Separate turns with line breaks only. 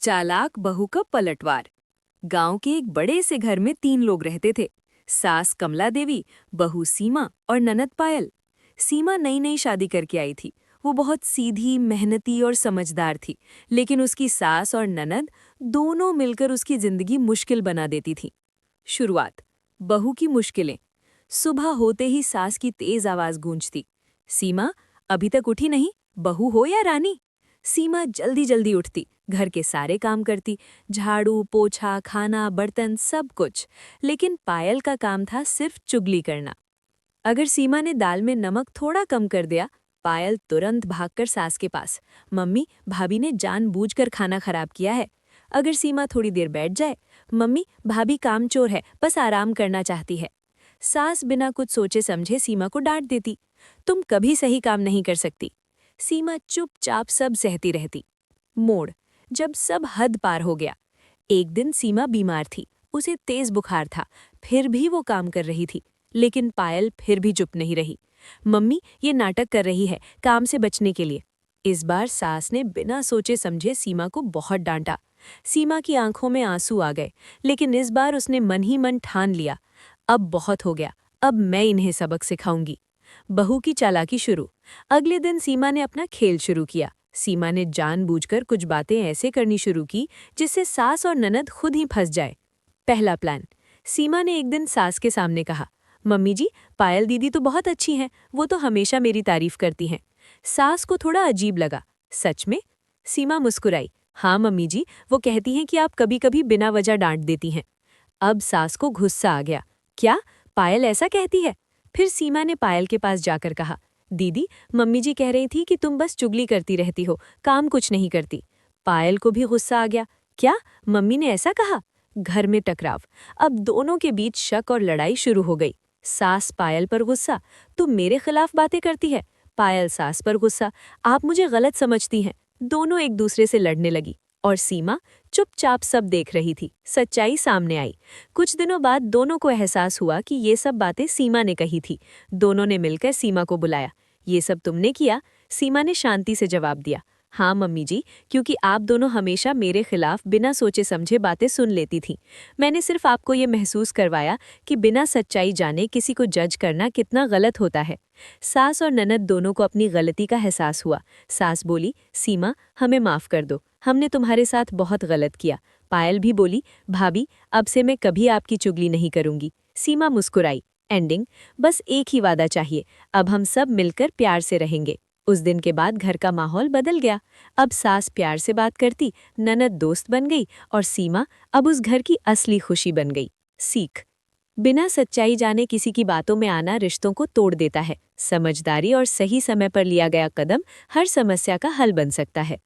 चालाक बहू का पलटवार। गांव के एक बड़े से घर में 3 लोग रहते थे। सास कमला देवी, बहू सीमा और ननद पायल। सीमा नई नई शादी करके आई थी। वो बहुत सीधी, मेहनती और समझदार थी, लेकिन उसकी सास और ननद दोनों मिलकर उसकी जिंदगी मुश्किल बना देती थी। शुरुआत। बहू की मुश्किलें। सुबह होते ही सास की तेज आवाज गूंजती। सीमा, अभी तक उठी नहीं? बहू हो या रानी? सीमा जल्दी जल्दी उठती, घर के सारे काम करती, झाड़ू, पोछा, खाना, बर्तन, सब कुछ। लेकिन पायल का काम था सिर्फ चुगली करना। अगर सीमा ने दाल में नमक थोड़ा कम कर दिया, पायल तुरंत भागकर सास के पास, मम्मी, भाभी ने जानबूझकर खाना खराब किया है। अगर सीमा थोड़ी देर बैठ जाए, मम्मी, भाभी कामचोर है, बस आराम करना चाहती है। सास बिना कुछ सोचे समझे सीमा को डांट देती, तुम कभी सही काम नहीं कर सकती। सीमा चुपचाप सब सहती रहती। मोड़। जब सब हद पार हो गया। एक दिन सीमा बीमार थी, उसे तेज बुखार था, फिर भी वो काम कर रही थी। लेकिन पायल फिर भी चुप नहीं रही। मम्मी, ये नाटक कर रही है काम से बचने के लिए। इस बार सास ने बिना सोचे समझे सीमा को बहुत डांटा। सीमा की आंखों में आंसू आ गए, लेकिन इस बार उसने मन ही मन ठान लिया, अब बहुत हो गया, अब मैं इन्हें सबक सिखाऊंगी। बहू की चालाकी शुरू। अगले दिन सीमा ने अपना खेल शुरू किया। सीमा ने जानबूझकर कुछ बातें ऐसे करनी शुरू की जिससे सास और ननद खुद ही फंस जाए। पहला प्लान। सीमा ने एक दिन सास के सामने कहा, मम्मी जी, पायल दीदी तो बहुत अच्छी हैं, वो तो हमेशा मेरी तारीफ करती हैं। सास को थोड़ा अजीब लगा, सच में? सीमा मुस्कुराई, हाँ मम्मी जी, वो कहती हैं कि आप कभी कभी बिना वजह डांट देती हैं। अब सास को गुस्सा आ गया, क्या पायल ऐसा कहती है? फिर सीमा ने पायल के पास जाकर कहा, दीदी, मम्मी जी कह रही थी कि तुम बस चुगली करती रहती हो, काम कुछ नहीं करती। पायल को भी गुस्सा आ गया, क्या मम्मी ने ऐसा कहा? घर में टकराव। अब दोनों के बीच शक और लड़ाई शुरू हो गई। सास पायल पर गुस्सा, तुम मेरे खिलाफ बातें करती है। पायल सास पर गुस्सा, आप मुझे गलत समझती हैं। दोनों एक दूसरे से लड़ने लगी और सीमा चुपचाप सब देख रही थी। सच्चाई सामने आई। कुछ दिनों बाद दोनों को एहसास हुआ कि ये सब बातें सीमा ने कही थी। दोनों ने मिलकर सीमा को बुलाया, ये सब तुमने किया? सीमा ने शांति से जवाब दिया, हाँ मम्मी जी, क्योंकि आप दोनों हमेशा मेरे खिलाफ बिना सोचे समझे बातें सुन लेती थीं। मैंने सिर्फ आपको ये महसूस करवाया कि बिना सच्चाई जाने किसी को जज करना कितना गलत होता है। सास और ननद दोनों को अपनी गलती का एहसास हुआ। सास बोली, सीमा, हमें माफ़ कर दो, हमने तुम्हारे साथ बहुत गलत किया। पायल भी बोली, भाभी, अब से मैं कभी आपकी चुगली नहीं करूंगी। सीमा मुस्कुराई। एंडिंग। बस एक ही वादा चाहिए, अब हम सब मिलकर प्यार से रहेंगे। उस दिन के बाद घर का माहौल बदल गया। अब सास प्यार से बात करती, ननद दोस्त बन गई और सीमा अब उस घर की असली खुशी बन गई। सीख। बिना सच्चाई जाने किसी की बातों में आना रिश्तों को तोड़ देता है। समझदारी और सही समय पर लिया गया कदम हर समस्या का हल बन सकता है।